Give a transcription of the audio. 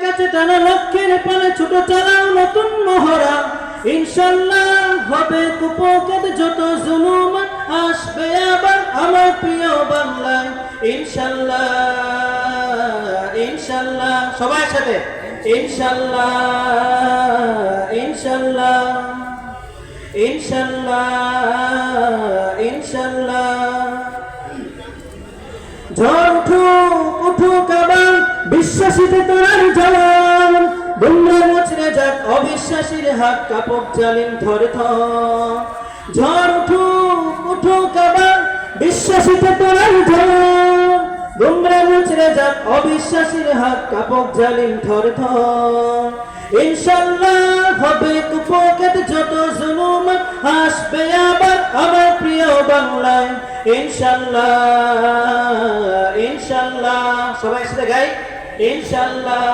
কাছে টানা লক্ষ্যের পালে ছোট চালাও নতুন মহড়া, ইনশাল্লাহ হবে কুপোকাত যত জুলুম আসবে আবার আমার প্রিয় বাংলায়, ইনশাল্লাহ ইনশাল্লাহ সবাই সাথে ইনশাল্লাহ ইনশাল্লাহ ইনশাল্লাহ ইনশাল্লাহ। ঝড় উঠুক আবার বিশ্বাসীতে তোরার জওয়ান, গুমরা মুচড়ে যাক অবিশ্বাসীর হাত কাপড় জালিম ধরে থর। ঝড় উঠুক আবার বিশ্বাসীতে তোরার জওয়ান, গুমরা মুচড়ে যাক অবিশ্বাসীর হাত কাপড় জালিম ধরে থর। ইনশাল্লাহ হবে কুপোকাত যত জুলুম আসবে আবার আমার প্রিয় বাংলায়, ইনশাল্লাহ ইনশাল্লাহ সবাই সাথে গাই ইনশাল্লাহ।